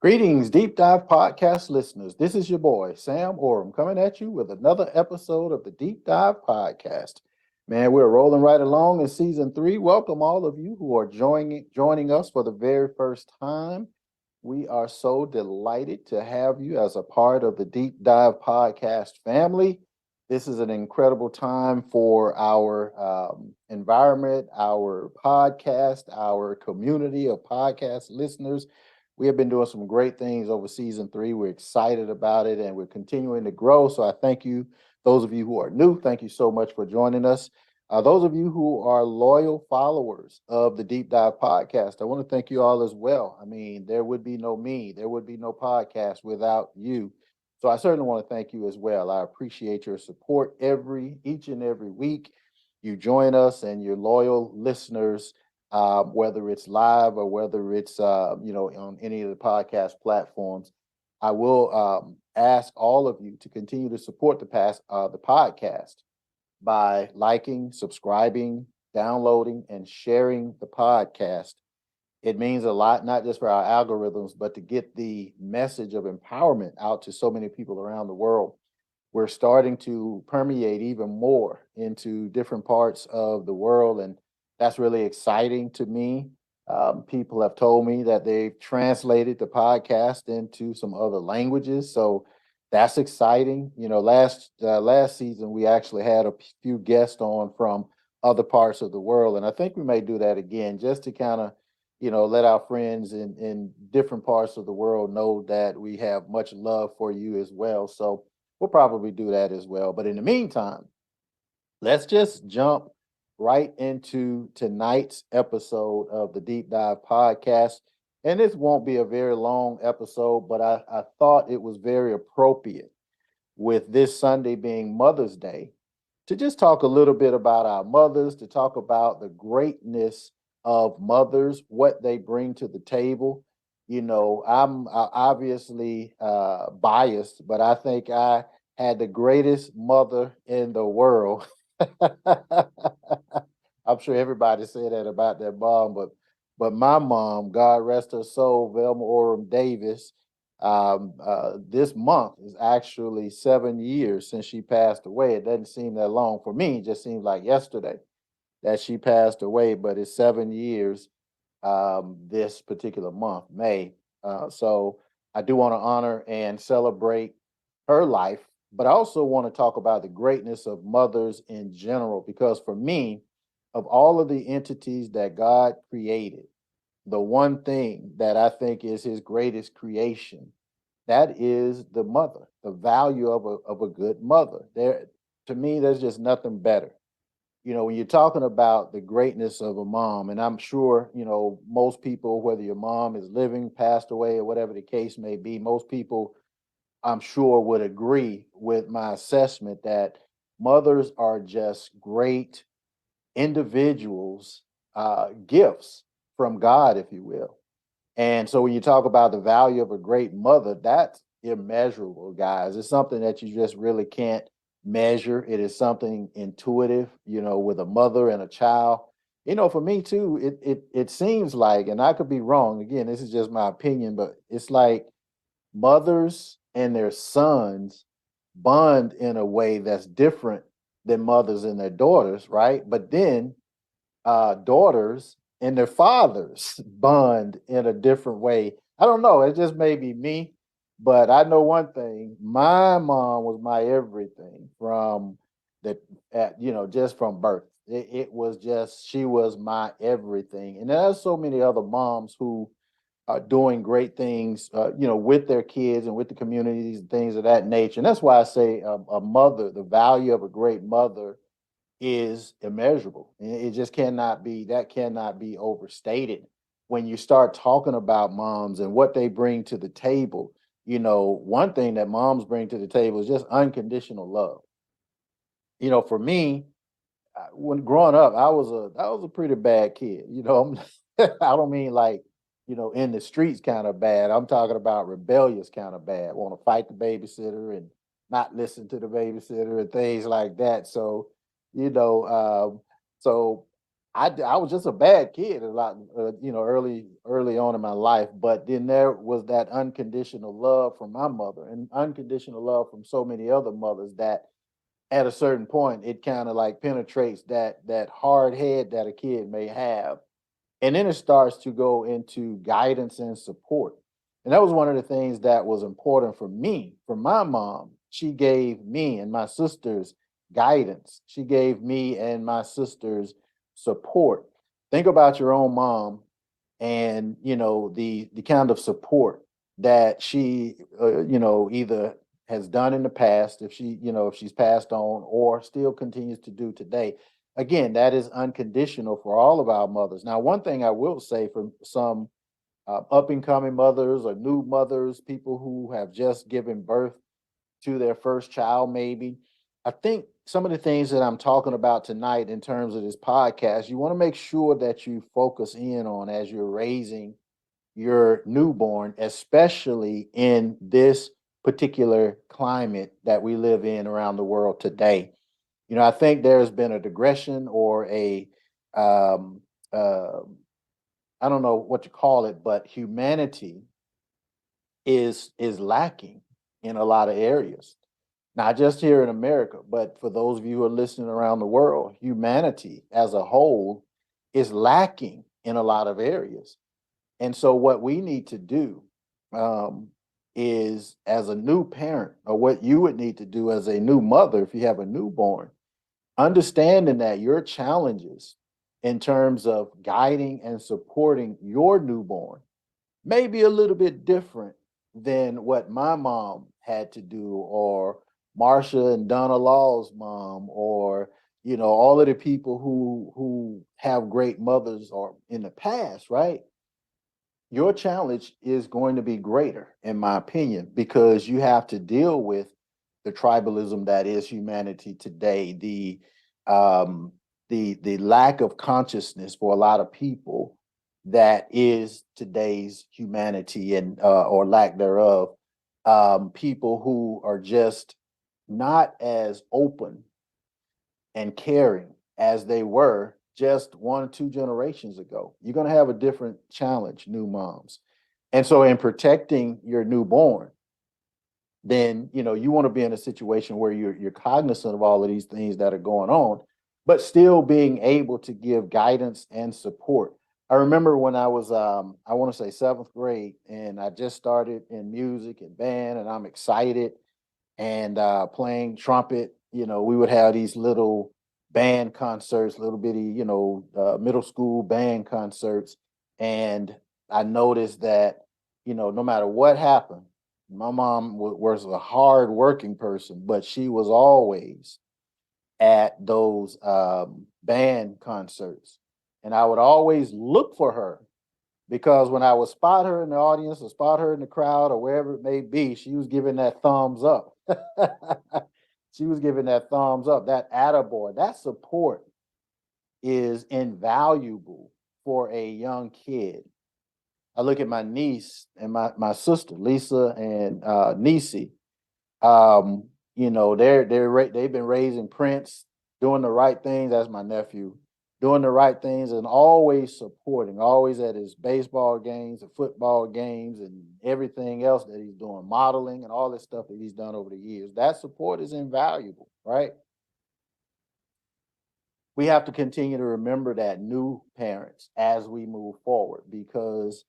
Greetings, Deep Dive Podcast listeners. This is your boy, Sam Oram, coming at you with another episode of the Deep Dive Podcast. Man, we're rolling right along in season 3. Welcome all of you who are joining us for the very first time. We are so delighted to have you as a part of the Deep Dive Podcast family. This is an incredible time for our environment, our podcast, our community of podcast listeners. We have been doing some great things over season 3. We're excited about it and we're continuing to grow. So I thank you, those of you who are new, thank you so much for joining us. Those of you who are loyal followers of the Deep Dive Podcast, I want to thank you all as well. I mean, there would be no me, there would be no podcast without you. So I certainly want to thank you as well. I appreciate your support each and every week. You join us and your loyal listeners, whether it's live or whether it's on any of the podcast platforms. I will ask all of you to continue to support the podcast by liking, subscribing, downloading, and sharing the podcast. It means a lot, not just for our algorithms, but to get the message of empowerment out to so many people around the world. We're starting to permeate even more into different parts of the world, and that's really exciting to me. People have told me that they've translated the podcast into some other languages, so that's exciting. Last season we actually had a few guests on from other parts of the world, and I think we may do that again just to kind of let our friends in different parts of the world know that we have much love for you as well. So we'll probably do that as well. But in the meantime, let's just jump right into tonight's episode of the Deep Dive Podcast. And this won't be a very long episode, but I thought it was very appropriate with this Sunday being Mother's Day to just talk a little bit about our mothers, to talk about the greatness of mothers, what they bring to the table. I'm obviously biased, but I think I had the greatest mother in the world. I'm sure everybody said that about their mom, but my mom, God rest her soul, Velma Oram Davis, this month is actually 7 years since she passed away. It doesn't seem that long for me; it just seems like yesterday that she passed away. But it's 7 years this particular month, May. So I do want to honor and celebrate her life, but I also want to talk about the greatness of mothers in general, because for me, of all of the entities that God created, the one thing that I think is his greatest creation, that is the mother, the value of a good mother. To me, there's just nothing better. When you're talking about the greatness of a mom, and I'm sure, most people, whether your mom is living, passed away, or whatever the case may be, most people, I'm sure, would agree with my assessment that mothers are just great individuals, gifts from God, if you will. And so when you talk about the value of a great mother, that's immeasurable, guys. It's something that you just really can't measure. It is something intuitive, with a mother and a child. For me too, it seems like, and I could be wrong. Again, this is just my opinion, but it's like mothers and their sons bond in a way that's different than mothers and their daughters, right? But then daughters and their fathers bond in a different way. I don't know. It just may be me, but I know one thing. My mom was my everything from just from birth. It was just, she was my everything. And there's so many other moms who are doing great things, with their kids and with the communities and things of that nature. And that's why I say a mother, the value of a great mother is immeasurable. It just cannot be overstated. When you start talking about moms and what they bring to the table, one thing that moms bring to the table is just unconditional love. For me, when growing up, I was a pretty bad kid. I don't mean like, in the streets kind of bad. I'm talking about rebellious kind of bad. Want to fight the babysitter and not listen to the babysitter and things like that. So, you know, um, so I was just a bad kid a lot, early on in my life. But then there was that unconditional love from my mother and unconditional love from so many other mothers that at a certain point it kind of like penetrates that hard head that a kid may have, and then it starts to go into guidance and support. And that was one of the things that was important for me, for my mom. She gave me and my sisters guidance. She gave me and my sisters support. Think about your own mom and the kind of support that she either has done in the past, if if she's passed on, or still continues to do today. Again, that is unconditional for all of our mothers. Now, one thing I will say for some up and coming mothers or new mothers, people who have just given birth to their first child, maybe. I think some of the things that I'm talking about tonight in terms of this podcast, you want to make sure that you focus in on as you're raising your newborn, especially in this particular climate that we live in around the world today. I think there's been a digression or um, uh, I don't know what to call it, but humanity is lacking in a lot of areas, not just here in America, but for those of you who are listening around the world, humanity as a whole is lacking in a lot of areas. And so, what we need to do um, is, as a new parent, or what you would need to do as a new mother, if you have a newborn, understanding that your challenges in terms of guiding and supporting your newborn may be a little bit different than what my mom had to do, or Marsha and Donna Law's mom, or all of the people who have great mothers or in the past, right? Your challenge is going to be greater, in my opinion, because you have to deal with the tribalism that is humanity today, um, the lack of consciousness for a lot of people that is today's humanity, and or lack thereof. People who are just not as open and caring as they were just 1 or 2 generations ago. You're going to have a different challenge, new moms. And so, in protecting your newborn, then you want to be in a situation where you're cognizant of all of these things that are going on, but still being able to give guidance and support. I remember when I was I want to say 7th grade, and I just started in music and band, and I'm excited and playing trumpet. We would have these little band concerts, little bitty, middle school band concerts. And I noticed that, no matter what happened, my mom was a hard working person, but she was always at those band concerts. And I would always look for her, because when I would spot her in the audience or spot her in the crowd or wherever it may be, she was giving that thumbs up. She was giving that thumbs up, that attaboy, that support is invaluable for a young kid. I look at my niece and my sister, Lisa and Nisi. They've been raising Prince, doing the right things. That's my nephew, doing the right things and always supporting, always at his baseball games and football games and everything else that he's doing, modeling and all this stuff that he's done over the years. That support is invaluable, right? We have to continue to remember that, new parents, as we move forward, because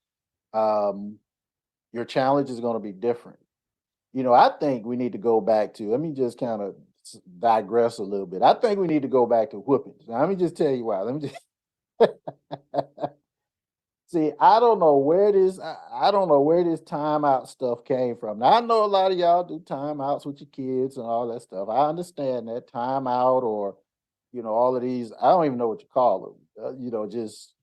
um, your challenge is going to be different. I think we need to go back to, let me just kind of digress a little bit. I think we need to go back to whoopings. Now, let me just tell you why. Let me just see. I don't know where this timeout stuff came from. Now, I know a lot of y'all do timeouts with your kids and all that stuff. I understand that timeout, or all of these. I don't even know what you call them. Just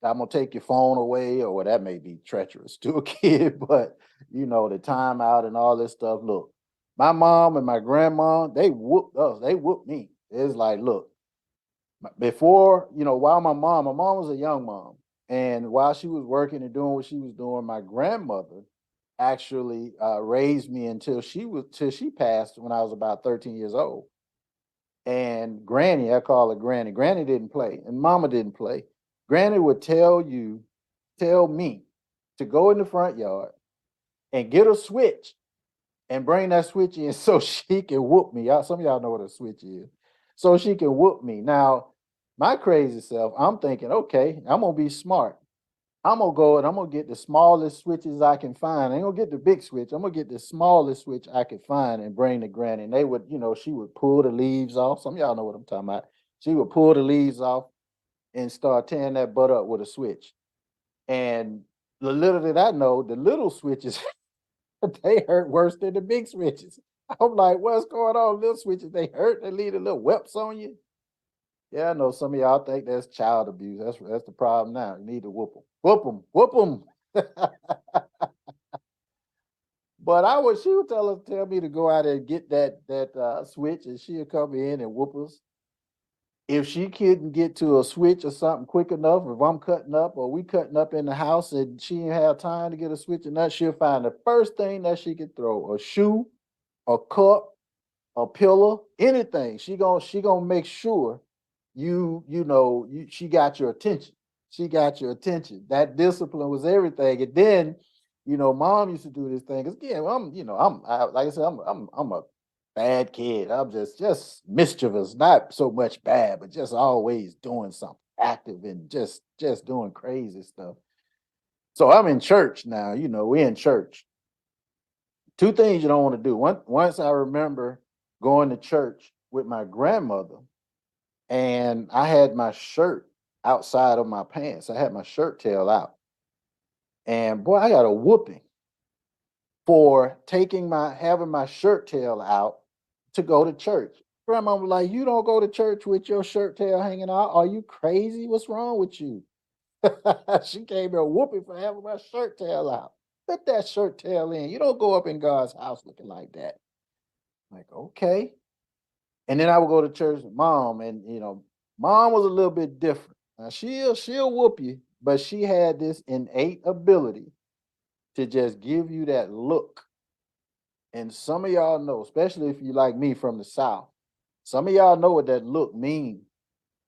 I'm gonna take your phone away, or that may be treacherous to a kid, but the timeout and all this stuff. Look, my mom and my grandma, they whooped us. They whooped me. It's like, look, before, while my mom was a young mom, and while she was working and doing what she was doing, my grandmother actually raised me until she passed when I was about 13 years old. And Granny, I call her Granny. Granny didn't play, and Mama didn't play. Granny would tell me to go in the front yard and get a switch and bring that switch in so she can whoop me. Some of y'all know what a switch is. So she can whoop me. Now, my crazy self, I'm thinking, okay, I'm gonna be smart. I'm gonna go and I'm gonna get the smallest switches I can find. I ain't gonna get the big switch. I'm gonna get the smallest switch I could find and bring to Granny. And they would, she would pull the leaves off. Some of y'all know what I'm talking about. She would pull the leaves off and start tearing that butt up with a switch. And the little did I know, the little switches they hurt worse than the big switches. I'm like, what's going on? Little switches, they hurt. They leave a little whelps on you. Yeah, I know some of y'all think that's child abuse. That's the problem now. You need to whoop them, whoop them, whoop them. But she would tell me to go out and get that switch, and she'll come in and whoop us. If she couldn't get to a switch or something quick enough, if I'm cutting up or we cutting up in the house and she didn't have time to get a switch or not, she'll find the first thing that she could throw: a shoe, a cup, a pillow, anything. She gonna make sure she got your attention. She got your attention. That discipline was everything. And then, mom used to do this thing. Cause again, like I said, I'm a bad kid. I'm just mischievous, not so much bad, but just always doing something active and just doing crazy stuff. So I'm in church now. We're in church. Two things you don't want to do. Once I remember going to church with my grandmother, and I had my shirt outside of my pants. I had my shirt tail out. And boy, I got a whooping for having my shirt tail out to go to church. Grandma was like, "You don't go to church with your shirt tail hanging out. Are you crazy? What's wrong with you?" She gave me a whooping for having my shirt tail out. Put that shirt tail in. You don't go up in God's house looking like that. I'm like, okay. And then I would go to church with mom, and mom was a little bit different. Now she'll whoop you, but she had this innate ability to just give you that look. And some of y'all know, especially if you like me from the South, some of y'all know what that look means.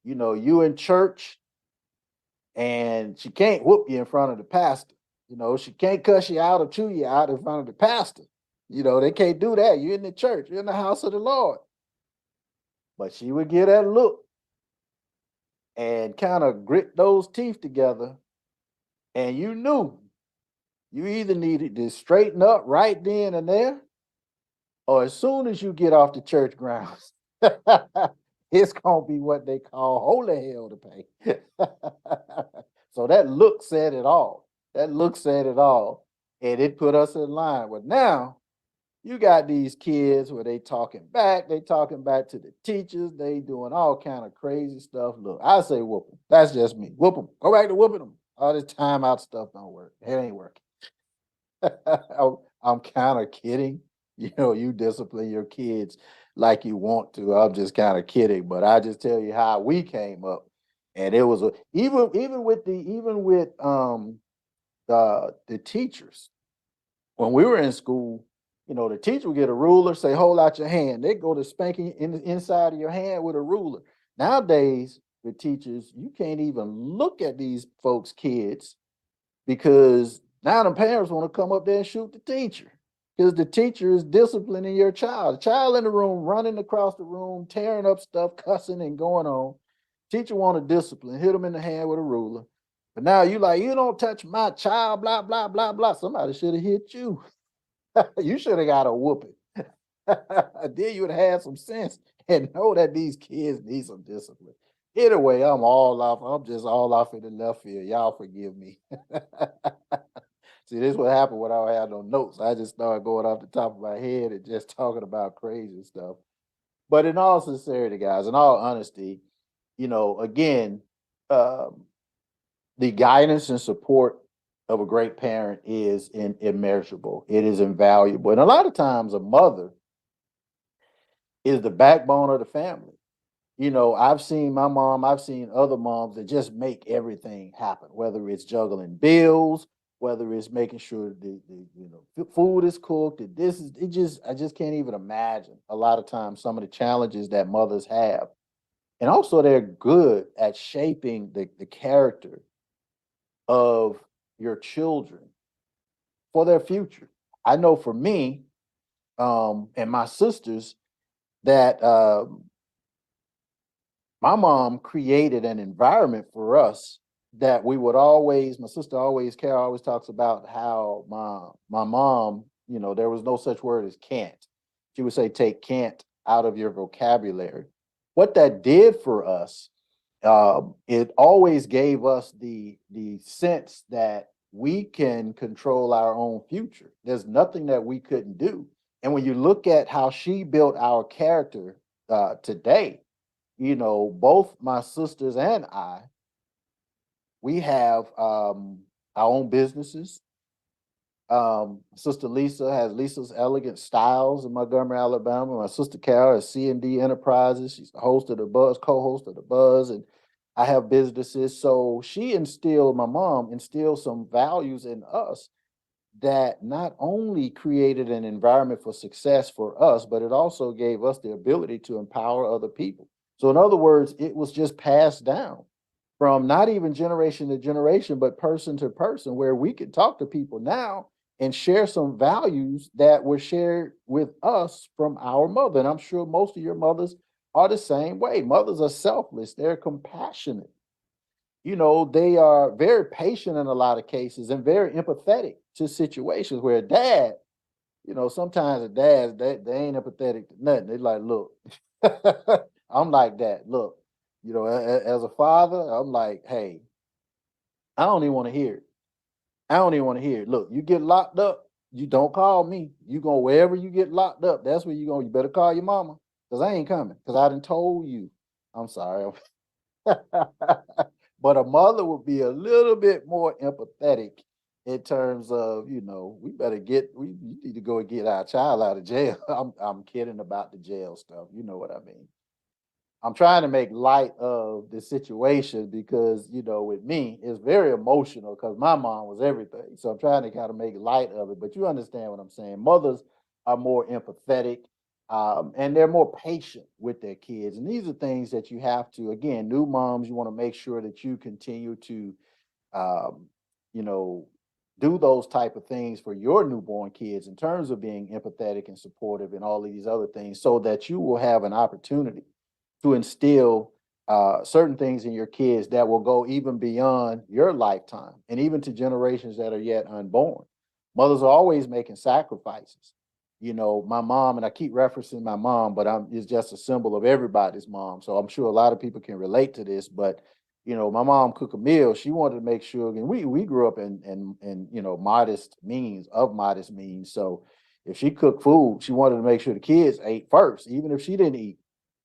You in church and she can't whoop you in front of the pastor. She can't cuss you out or chew you out in front of the pastor. They can't do that. You're in the church, you're in the house of the Lord. But she would get that look and kind of grit those teeth together. And you knew you either needed to straighten up right then and there, or as soon as you get off the church grounds, it's going to be what they call holy hell to pay. So that look said it all. That look said it all. And it put us in line. But now you got these kids where they talking back to the teachers, they doing all kind of crazy stuff. Look, I say whoop them. That's just me. Whoop them. Go back to whooping them. All this timeout stuff don't work. It ain't working. I'm kind of kidding. You discipline your kids like you want to. I'm just kind of kidding, but I just tell you how we came up, and it was even with the teachers when we were in school. The teacher would get a ruler, say, hold out your hand. They go to spanking inside of your hand with a ruler. Nowadays, with teachers, you can't even look at these folks' kids because now the parents want to come up there and shoot the teacher because the teacher is disciplining your child. The child in the room, running across the room, tearing up stuff, cussing and going on. Teacher want to discipline, hit them in the hand with a ruler. But now you like, you don't touch my child, blah, blah, blah, blah. Somebody should have hit you. You should have got a whooping. Then you would have had some sense and know that these kids need some discipline. Anyway, I'm all off. I'm just all off in the left field. Y'all forgive me. See, this is what happened when I don't have no notes. I just started going off the top of my head and just talking about crazy stuff. But in all sincerity, guys, in all honesty, again, um, the guidance and support of a great parent is immeasurable. It is invaluable. And a lot of times a mother is the backbone of the family. I've seen my mom, I've seen other moms that just make everything happen, whether it's juggling bills whether it's making sure food is cooked, that this is it just I just can't even imagine a lot of times some of the challenges that mothers have. And also they're good at shaping the character of your children for their future. I know for me, and my sisters that my mom created an environment for us that we would always, my sister always, Carol always talks about how my mom, there was no such word as can't. She would say, take can't out of your vocabulary. What that did for us, it always gave us the sense that we can control our own future. There's nothing that we couldn't do. And when you look at how she built our character today, both my sisters and I, we have our own businesses. Sister Lisa has Lisa's Elegant Styles in Montgomery, Alabama. My sister Carol has C&D Enterprises. She's the host of the Buzz, co-host of the Buzz, and I have businesses. So my mom instilled some values in us that not only created an environment for success for us, but it also gave us the ability to empower other people. So in other words, it was just passed down from not even generation to generation, but person to person, where we could talk to people now and share some values that were shared with us from our mother. And I'm sure most of your mothers are the same way. Mothers are selfless, they're compassionate. They are very patient in a lot of cases and very empathetic to situations where dad, sometimes the dads, they ain't empathetic to nothing. They like, look, I'm like that. Look, as a father, I'm like, hey, I don't even want to hear it. I don't even want to hear it. Look, you get locked up, you don't call me. You go wherever you get locked up. That's where you go. You better call your mama because I ain't coming because I done told you. I'm sorry. But a mother would be a little bit more empathetic in terms of, we better we need to go and get our child out of jail. I'm kidding about the jail stuff. You know what I mean? I'm trying to make light of the situation because, with me, it's very emotional because my mom was everything. So I'm trying to kind of make light of it. But you understand what I'm saying. Mothers are more empathetic, and they're more patient with their kids. And these are things that you have to, again, new moms, you want to make sure that you continue to, um, you know, do those type of things for your newborn kids in terms of being empathetic and supportive and all of these other things so that you will have an opportunity to instill certain things in your kids that will go even beyond your lifetime and even to generations that are yet unborn. Mothers are always making sacrifices. My mom, and I keep referencing my mom, but it's just a symbol of everybody's mom. So I'm sure a lot of people can relate to this. But my mom cook a meal. She wanted to make sure, and we grew up in modest means of modest means. So if she cooked food, she wanted to make sure the kids ate first, even if she didn't eat,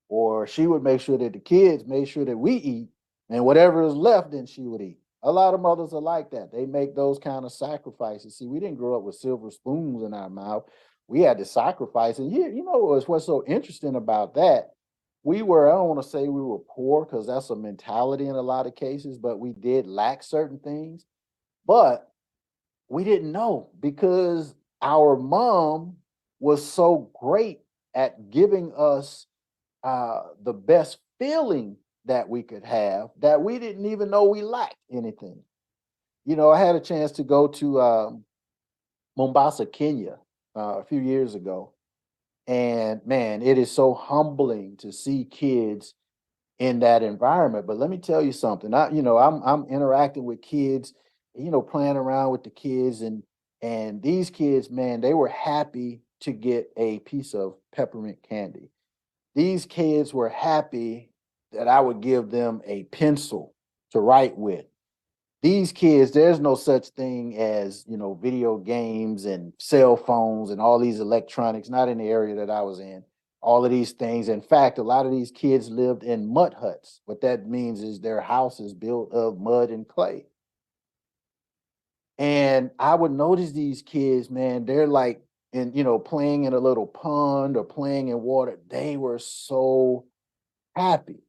or she would make sure that the kids made sure that we eat, and whatever is left, then she would eat. A lot of mothers are like that. They make those kind of sacrifices. See, we didn't grow up with silver spoons in our mouth. We had to sacrifice. And what's so interesting about that? I don't want to say we were poor because that's a mentality in a lot of cases, but we did lack certain things. But we didn't know because our mom was so great at giving us the best feeling that we could have that we didn't even know we lacked anything. I had a chance to go to Mombasa, Kenya, a few years ago, and man, it is so humbling to see kids in that environment. But let me tell you something. I'm interacting with kids, playing around with the kids, and these kids, man, they were happy to get a piece of peppermint candy. These kids were happy that I would give them a pencil to write with. These kids, there's no such thing as, video games and cell phones and all these electronics, not in the area that I was in. All of these things. In fact, a lot of these kids lived in mud huts. What that means is their house is built of mud and clay. And I would notice these kids, man, they're like, playing in a little pond or playing in water. They were so happy.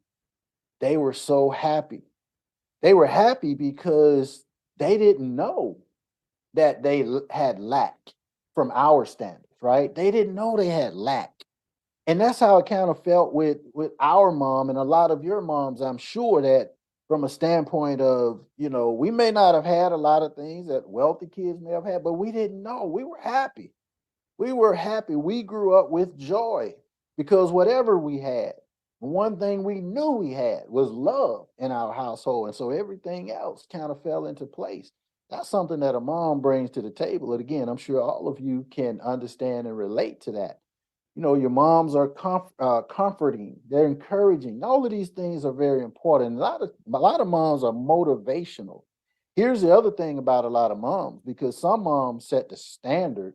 They were so happy. They were happy because they didn't know. that they had lack from our standards, right? They didn't know they had lack. And that's how it kind of felt with our mom and a lot of your moms, I'm sure, that from a standpoint of, we may not have had a lot of things that wealthy kids may have had, but we didn't know. We were happy. We were happy. We grew up with joy because whatever we had, one thing we knew we had was love in our household. And so everything else kind of fell into place. That's something that a mom brings to the table. And again, I'm sure all of you can understand and relate to that. Your moms are comforting, they're encouraging. All of these things are very important. A lot of moms are motivational. Here's the other thing about a lot of moms, because some moms set the standard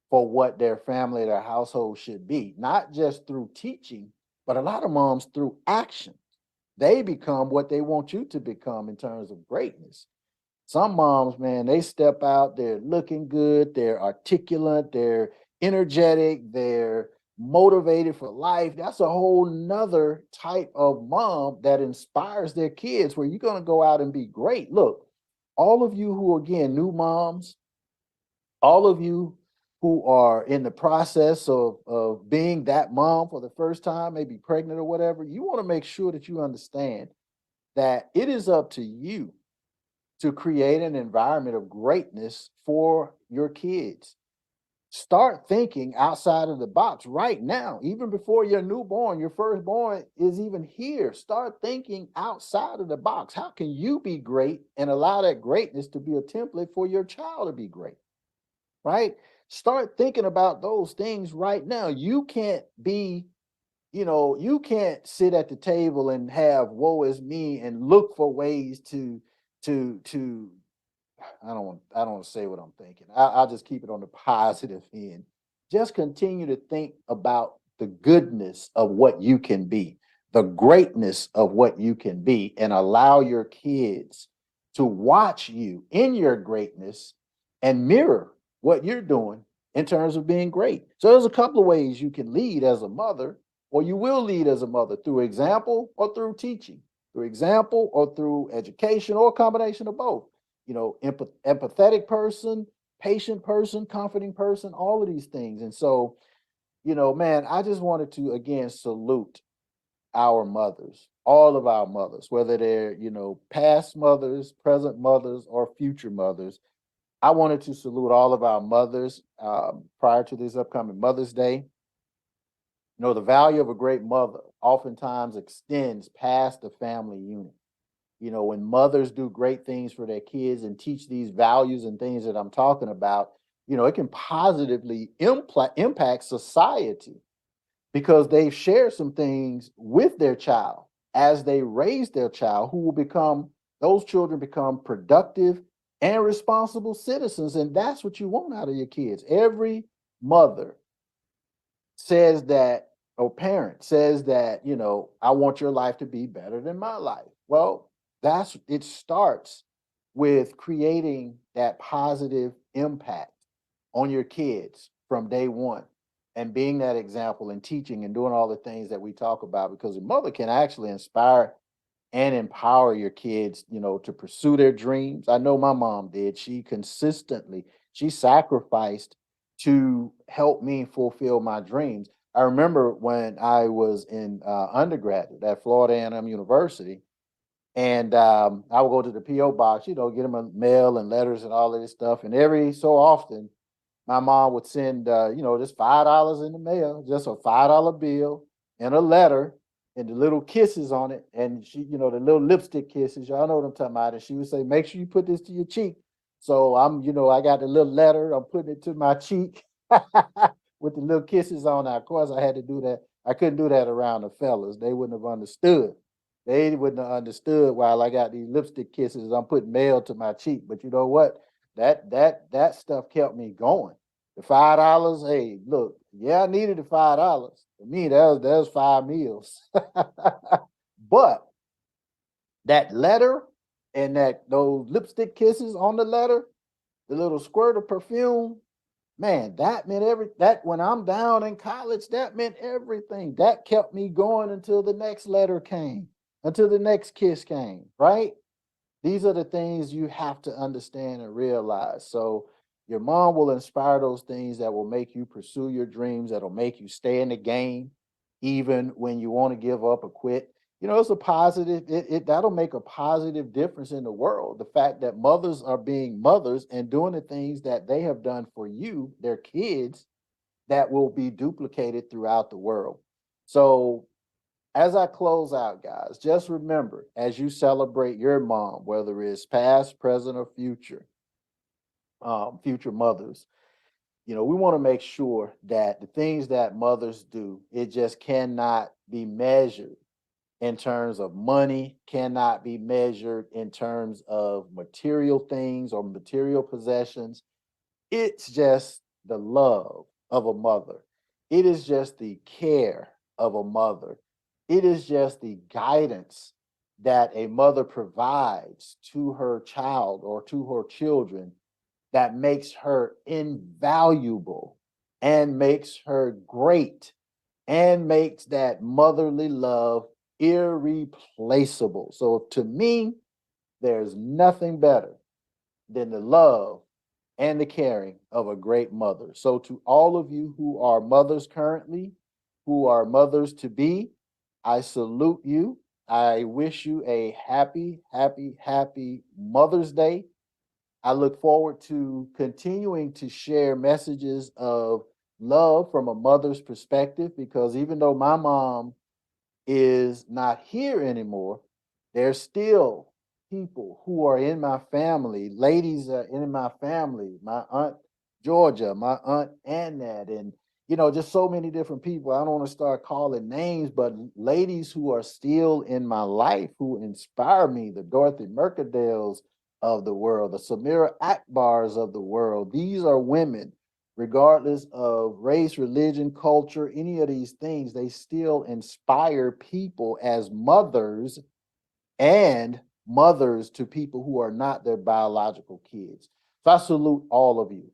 for what their family, their household should be, not just through teaching, but a lot of moms through action. They become what they want you to become in terms of greatness. Some moms, man, they step out, they're looking good, they're articulate, they're energetic, they're motivated for life. That's a whole nother type of mom that inspires their kids, where you're going to go out and be great. Look, all of you who, again, new moms, all of you who are in the process of being that mom for the first time, maybe pregnant or whatever, you want to make sure that you understand that it is up to you to create an environment of greatness for your kids. Start thinking outside of the box right now, even before your newborn, your firstborn is even here. Start thinking outside of the box. How can you be great and allow that greatness to be a template for your child to be great? Right? Start thinking about those things right now. You can't be, you can't sit at the table and have woe is me and look for ways to I don't want to say what I'm thinking. I'll just keep it on the positive end. Just continue to think about the goodness of what you can be, the greatness of what you can be, and allow your kids to watch you in your greatness and mirror what you're doing in terms of being great. So there's a couple of ways you can lead as a mother, or you will lead as a mother: through example or through teaching, through example or through education, or a combination of both. Empathetic person, patient person, comforting person, all of these things. And so, man, I just wanted to again salute our mothers, all of our mothers, whether they're, past mothers, present mothers, or future mothers. I wanted to salute all of our mothers prior to this upcoming Mother's Day. The value of a great mother oftentimes extends past the family unit. When mothers do great things for their kids and teach these values and things that I'm talking about, it can positively impact society, because they've shared some things with their child as they raise their child, who will become, those children become productive and responsible citizens. And that's what you want out of your kids. Every mother says that, or parent says that, I want your life to be better than my life. Well, it starts with creating that positive impact on your kids from day one, and being that example and teaching and doing all the things that we talk about, because a mother can actually inspire and empower your kids, to pursue their dreams. I know my mom did. She sacrificed to help me fulfill my dreams. I remember when I was in undergraduate at Florida A&M University, and I would go to the PO box, get them a mail and letters and all of this stuff. And every so often, my mom would send, just $5 in the mail, just a $5 bill and a letter, and the little kisses on it. And she, the little lipstick kisses, y'all know what I'm talking about. And she would say, make sure you put this to your cheek. So I got the little letter, I'm putting it to my cheek with the little kisses on it. Of course, I had to do that. I couldn't do that around the fellas. They wouldn't have understood. They wouldn't have understood while I got these lipstick kisses, I'm putting mail to my cheek. But you know what? That stuff kept me going. The $5, hey, look, yeah, I needed the $5. For me, that was 5 meals. But that letter and those lipstick kisses on the letter, the little squirt of perfume, man, that meant that when I'm down in college, that meant everything. That kept me going until the next letter came, until the next kiss came, right? These are the things you have to understand and realize. So your mom will inspire those things that will make you pursue your dreams, that'll make you stay in the game, even when you want to give up or quit. It's a positive, that'll make a positive difference in the world. The fact that mothers are being mothers and doing the things that they have done for you, their kids, that will be duplicated throughout the world. So as I close out, guys, just remember as you celebrate your mom, whether it's past, present, or future, future mothers, we want to make sure that the things that mothers do, it just cannot be measured in terms of money, cannot be measured in terms of material things or material possessions. It's just the love of a mother. It is just the care of a mother. It is just the guidance that a mother provides to her child or to her children that makes her invaluable and makes her great and makes that motherly love irreplaceable. So to me, there's nothing better than the love and the caring of a great mother. So, to all of you who are mothers currently, who are mothers to be, I salute you. I wish you a happy, happy, happy Mother's Day. I look forward to continuing to share messages of love from a mother's perspective because even though my mom is not here anymore, there's still people who are in my family, ladies are in my family, my aunt Georgia, my aunt Annette, and just so many different people. I don't want to start calling names, but ladies who are still in my life who inspire me, the Dorothy Mercadales of the world, the Samira Akbars of the world. These are women regardless of race, religion, culture, any of these things, they still inspire people as mothers and mothers to people who are not their biological kids. So I salute all of you.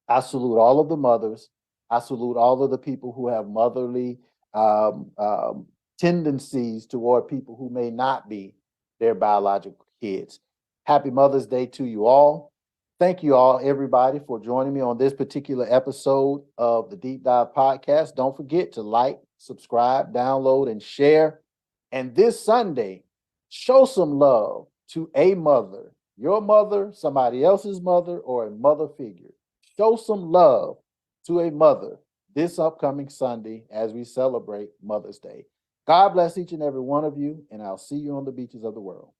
I salute all of the mothers. I salute all of the people who have motherly um, um, tendencies toward people who may not be their biological kids. Happy Mother's Day to you all. Thank you all, everybody, for joining me on this particular episode of the Deep Dive Podcast. Don't forget to like, subscribe, download, and share. And this Sunday, show some love to a mother, your mother, somebody else's mother, or a mother figure. Show some love to a mother this upcoming Sunday as we celebrate Mother's Day. God bless each and every one of you, and I'll see you on the beaches of the world.